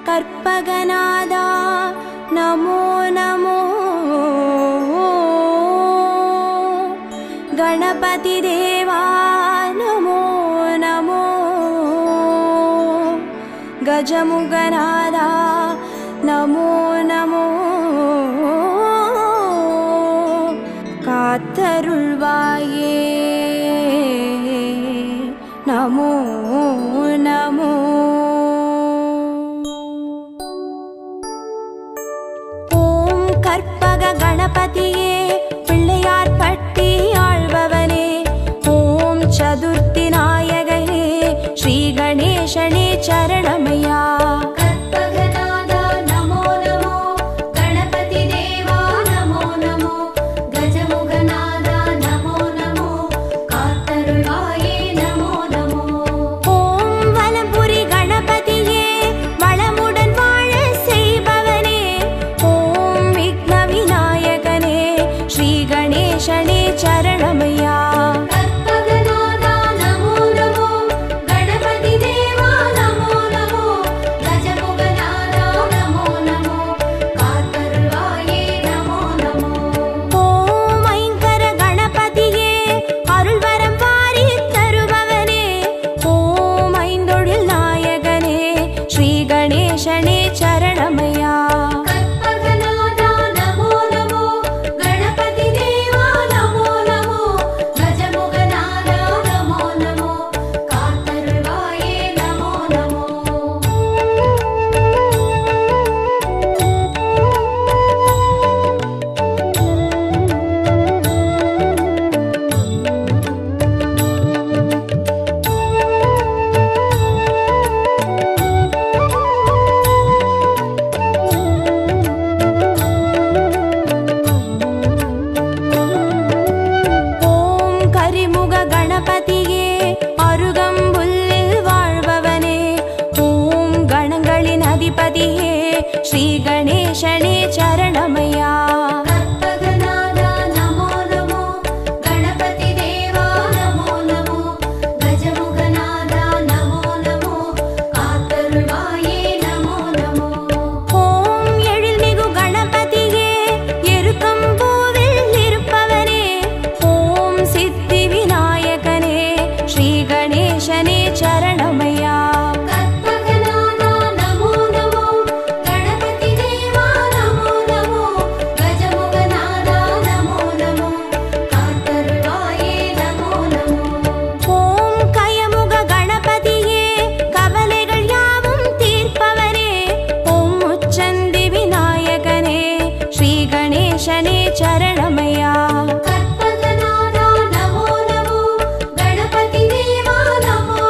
கற்பகநாதா நமோ நமோ, கணபதி தேவா நமோ நமோ, கஜமுகநாதா நமோ நமோ, காத்தருள்வாயே நமோ நமோ. ஓம் கற்பக கணபதியே பிள்ளையார் பட்டி ஆள்பவனே, ஓம் சதுர்த்தி நாயகனே ஸ்ரீ கணேசனே சரணமையா. ஸ்ரீ கணேசனே சரணமையா. கற்பகநாதா நமோ நமோ, கணபதி தேவா நமோ நமோ, கஜமுகநாதா நமோ நமோ, காத்தருள்வாயே நமோ நமோ. ஓம் எழில்மிகு கணபதியே எருக்கம்பூவில் இருப்பவனே, ஓம் சித்தி விநாயகனே ஸ்ரீ கணேசனே சரணமையா. கணேசனே சரணமையா. கற்பகநாதா நமோ நமோ, கணபதி தேவா நமோ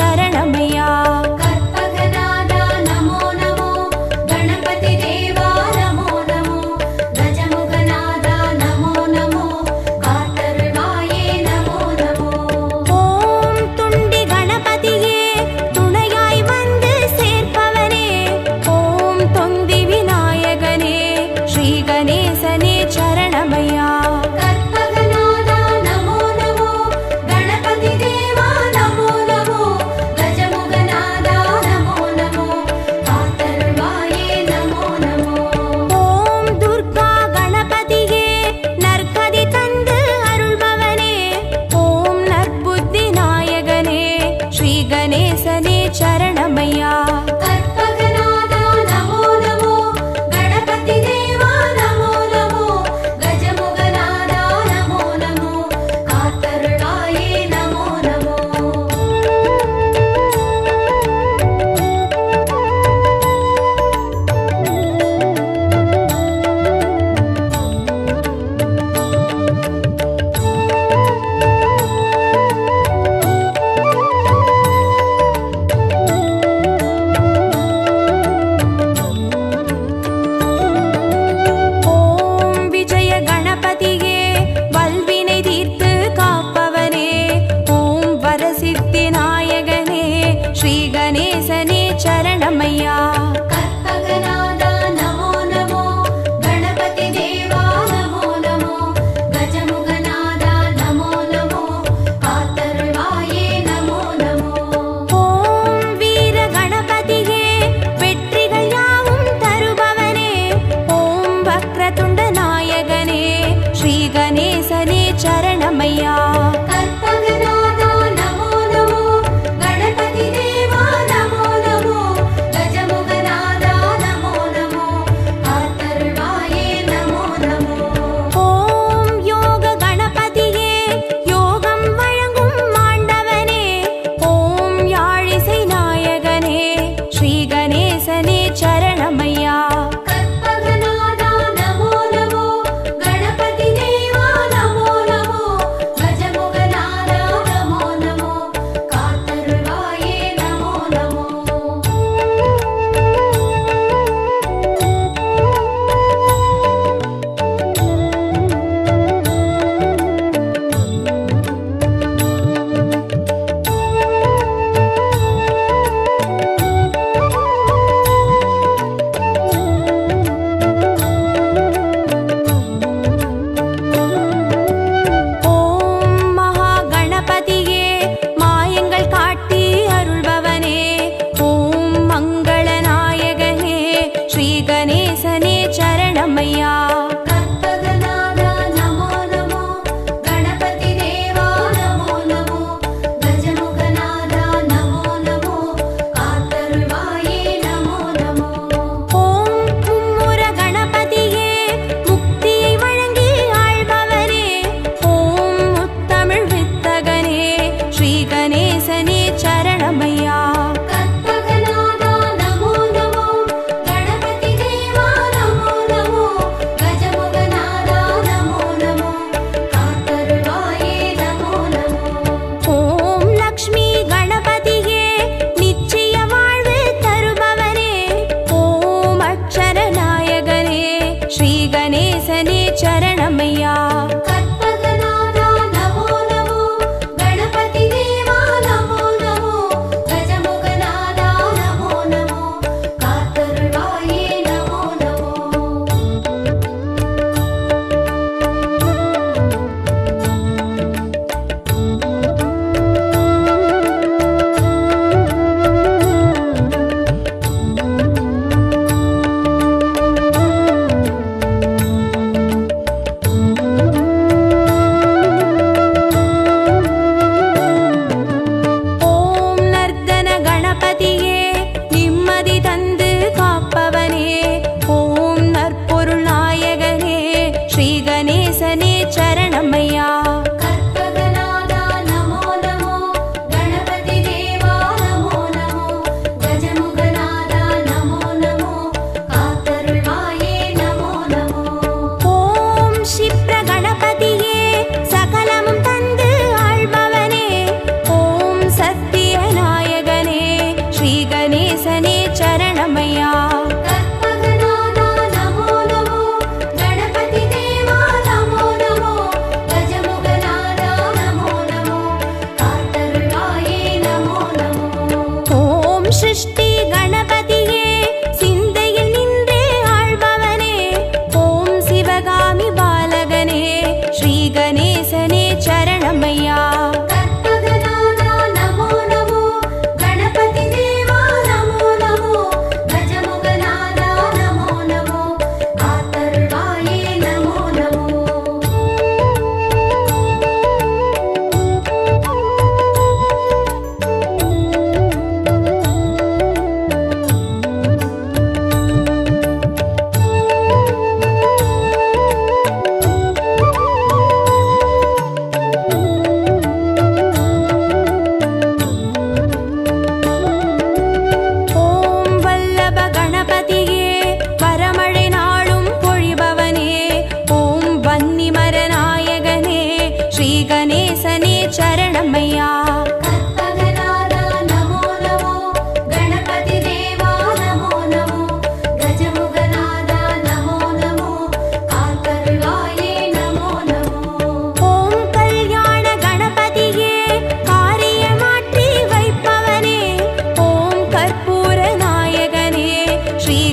சரணமையா. கற்பகநாதா நமோ நமோ, கணபதி தேவா நமோ நமோ, கஜமுகநாதா நமோ நமோ, காத்தருள்வாயே நமோ நமோ. ஓம் துண்டி கணபதியே துணையாய் வந்து சேர்ப்பவனே, ஓம் தொந்தி விநாயகனே ஸ்ரீ கணேசனே சரணமையா. கற்பகநாதா நமோ நமோ, கணபதி தேவா நமோ நமோ, கஜமுகநாதா நமோ நமோ, காத்தருள்வாயே நமோ நமோ. ஓம் துர்கா கணபதியே நற்கதி தந்து அருள்பவனே, ஓம் நற்புத்தி நாயகனே ஸ்ரீ கணேசனே சரணமையா. கற்பகநாதா நமோ நமோ, கணபதி தேவா நமோ நமோ, கஜமுகநாதா நமோ நமோ, காத்தருள்வாயே நமோ நமோ.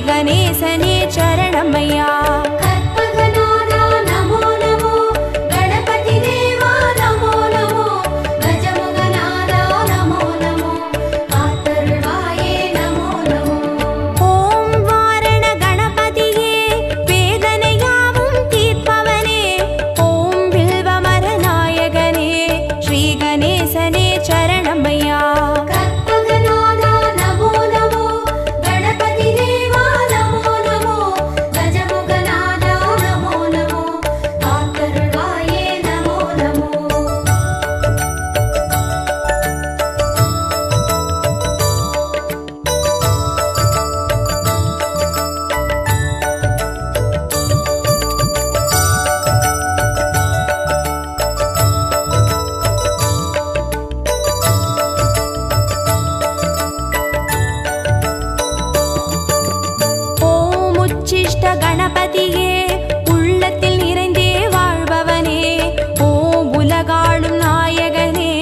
கணேசனே சரணமையா. கற்பகநாதா நமோ நமோ, கணபதி தேவா நமோ நமோ, கஜமுகநாதா நமோ நமோ, காத்தருள்வாயே நமோ நமோ. ஓம் வாரண கணபதியே வேதனையாவும் தீர்ப்பவனே, ஓம் வில்வமர நாயகனே ஸ்ரீ கணேசனே சரணமையா. கற்பகநாதா நமோ நமோ, கணபதி தேவா நமோ நமோ, கஜமுகநாதா நமோ நமோ, காத்தருள்வாயே நமோ நமோ. ஓம் உச்சிஷ்ட கணபதியே உள்ளத்தில் நிறைந்தே வாழ்பவனே, ஓம் உலகாளும் நாயகனே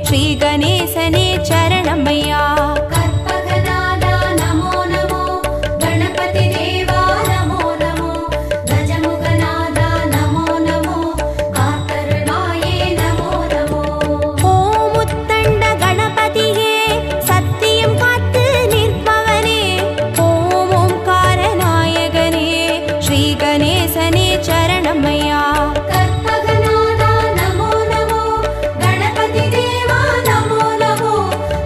ஸ்ரீ கணேசனே சரணமையா. கற்பகநாதா நமோ நமோ, கணபதி தேவா நமோ நமோ, கஜமுகநாதா நமோ நமோ, காத்தருள்வாயே நமோ நமோ. ஓம் உத்தண்ட கணபதியே சத்தியம் காத்து நிற்பவனே, ஓம் ஓம்கார நாயகனே ஸ்ரீ கணேசனே சரணமையா. கற்பகநாதா நமோ நமோ, கணபதி தேவா நமோ நமோ,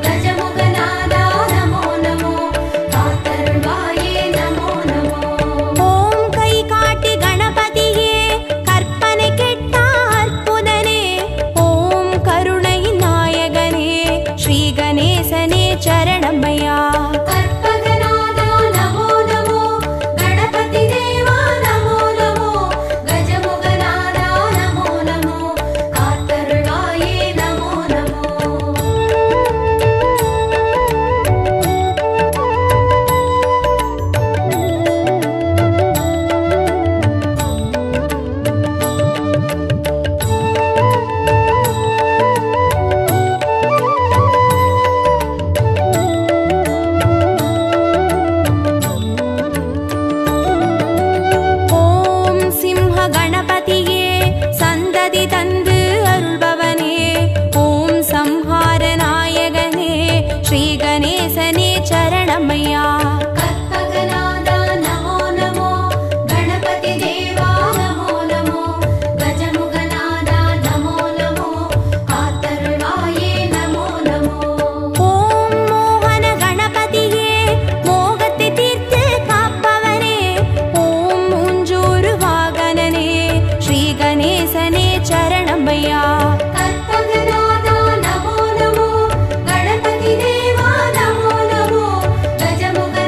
கஜமுகநாதா நமோ நமோ, காத்தருள்வாயே நமோ நமோ. ஓம் கை காட்டி கணபதியே கற்பனை கெட்ட அற்புதனே, ஓம் கருணை நாயகனே ஸ்ரீ கணேசனே சரணமையா. கற்பகநாதா நமோ நமோ, கணபதி தேவா நமோ நமோ, கஜமுகநாதா நமோ நமோ, காத்தருள்வாயே நமோ நமோ. ஓம் சிம்ஹ கணபதியே சந்ததி தந்து அருள்பவனே, ஓம் சம்ஹார நாயகனே ஸ்ரீ கணேசனே சரணமையா. கற்பகநாதா நமோ நமோ, கணபதி தேவா நமோ நமோ, கஜமுகநாதா நமோ நமோ, காத்தருள்வாயே நமோ நமோ. ஓம் மோகன கணபதியே மோகத்தை தீர்த்து காப்பவனே, ஓம் மூஞ்சூறு வாகனனே ஸ்ரீ கணேசனே சரணமையா. கற்பகநாதா நமோ நமோ, கணபதி தேவா நமோ நமோ, கஜமுகநாதா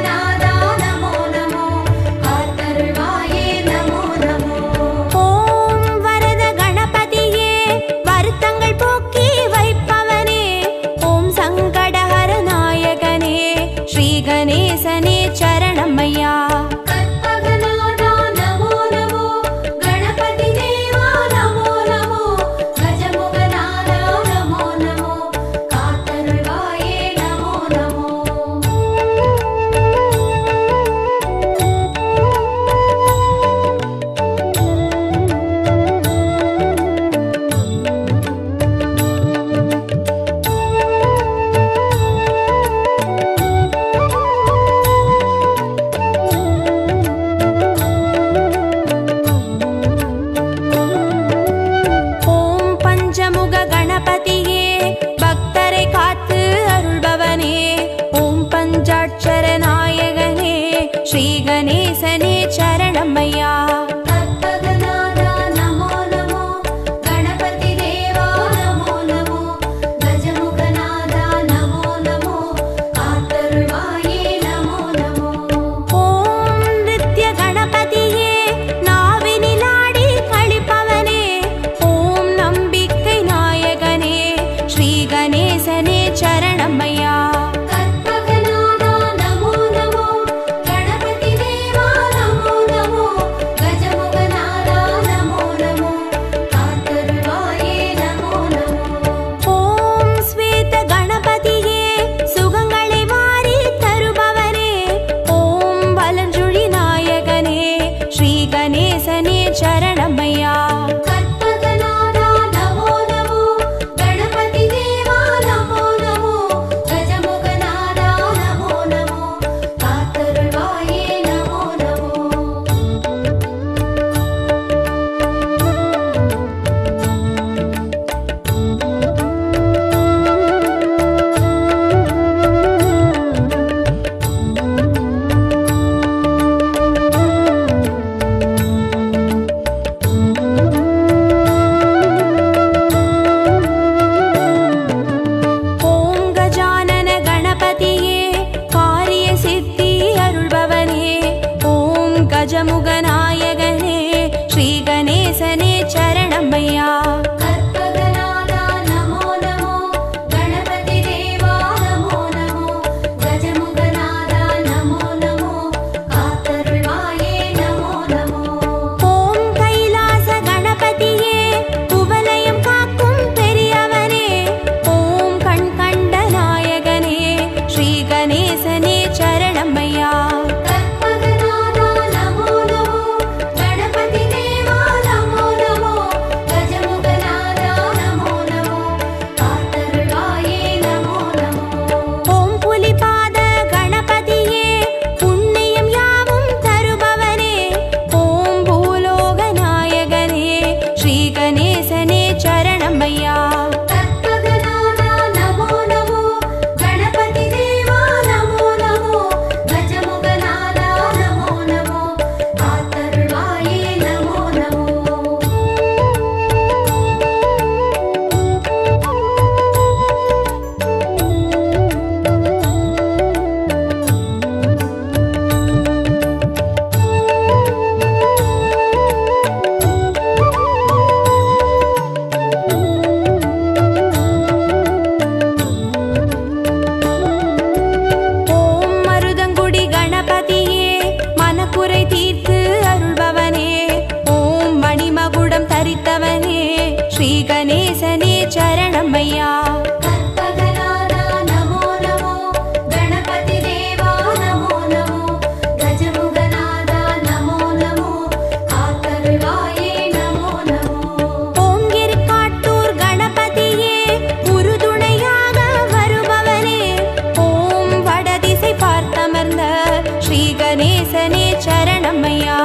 ஸ்ரீ கணேசனே சரணமையா.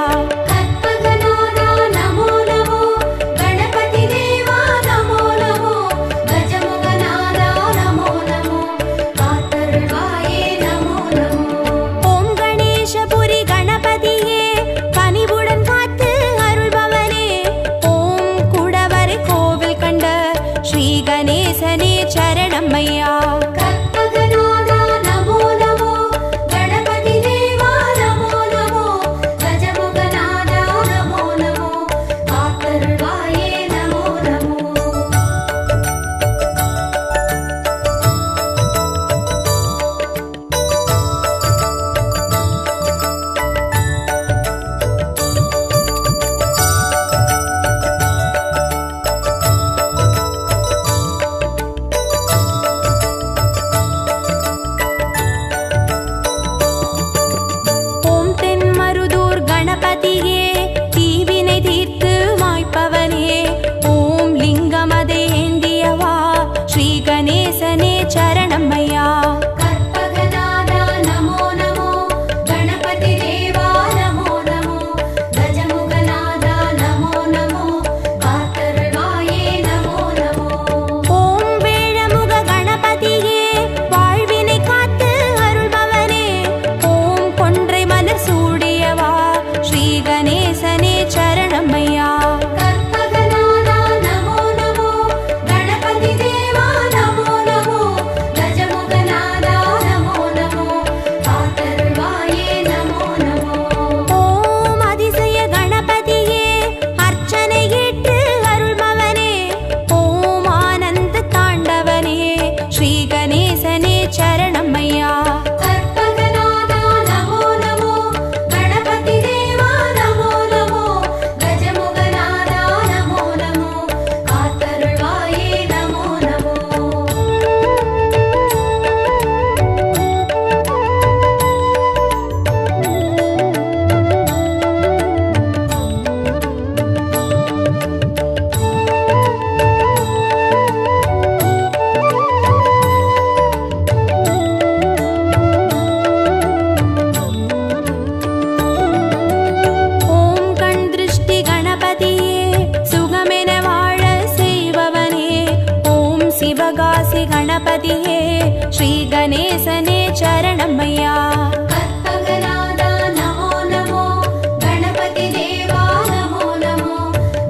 கற்பகநாதா நமோ நமோ, கணபதி தேவா நமோ நமோ, கஜமுகநாதா நமோ நமோ, காத்தருள்வாயே நமோ நமோ. ஓம் கணேசபுரி கணபதியே கனிவுடன் காத்து அருள்பவனே, ஓம் குடவரை கோவில் கண்ட ஸ்ரீ கணேசனே சரணமையா. கற்பகநாதா நமோ நமோ, கணபதி தேவா நமோ நமோ, கஜமுகநாதா நமோ நமோ, காத்தருள்வாயே நமோ நமோ. ஓம் தென்மருதூர் கணபதியே தீவினை தீர்த்து மாய்ப்பவனே, ஓம் லிங்கமதை ஏந்தியவா ஸ்ரீ கணேசனே சரணமையா. கற்பகநாதா நமோ நமோ, கணபதி தேவா நமோ நமோ, கஜமுகநாதா நமோ நமோ, காத்தருள்வாயே நமோ நமோ. ஓம் வேழமுக கணபதியே வாழ்வினை காத்து அருள்பவனே, ஓம் கொன்றை மலர் சூடியவா ஸ்ரீ கணேசனே சரணமையா. கற்பகநாதா நமோ நமோ, கணபதி தேவா நமோ நமோ, கஜமுகநாதா நமோ நமோ, காத்தருள்வாயே நமோ நமோ. ஓம் அதிசய கணபதியே அர்ச்சனை ஏற்று அருள்பவனே, ஓம் ஆனந்த தாண்டவனே ஸ்ரீ கணேசனே சரணமையா. கற்பகநாதா நமோ நமோ, கணபதி தேவா நமோ நமோ, கஜமுகநாதா நமோ நமோ, காத்தருள்வாயே நமோ நமோ. ஓம் கண் திருஷ்டி கணபதியே சுகமென வாழ செய்பவனே, ஓம் சிவகாசி கணபதியே ஸ்ரீ கணேசனே சரணமையா. கற்பகநாதா நமோ நமோ, கணபதி தேவா நமோ நமோ,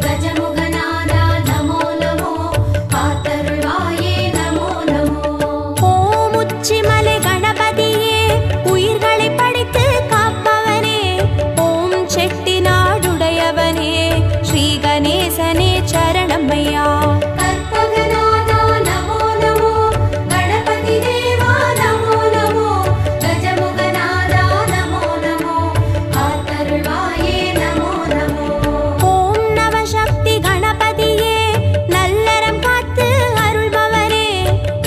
கஜமுகநாதா நமோ நமோ, காத்தருள்வாயே நமோ நமோ. ஓம் உச்சிமலை கணபதியே உயிர்களை படைத்து காப்பவனே, ஓம் செட்டிநாடுடையவனே ஸ்ரீ கணேசனே சரணமையா. கற்பகநாதா நமோ நமோ, கணபதி தேவா நமோ நமோ, கஜமுகநாதா நமோ நமோ, காத்தருள்வாயே நமோ நமோ. ஓம் நவசக்தி கணபதியே நல்லறம் காத்து அருள்பவரே,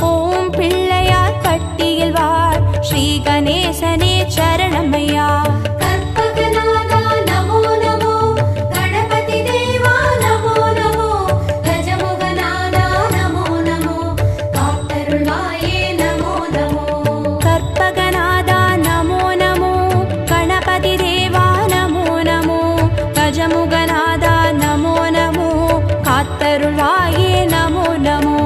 ஓம் பிள்ளையார் பட்டியில் வாழ் ஸ்ரீ கணேசனே சரணமையா. கற்பகநாதா நமோ நமோ, கணபதி தேவா நமோ நமோ, கஜமுகநாதா நமோ நமோ, காத்தருள்வாயே நமோ நமோ. கற்பகநாதா நமோ நமோ, கணபதி தேவா நமோ நமோ, கஜமுகநாதா நமோ நமோ, காத்தருள்வாயே நமோ நமோ.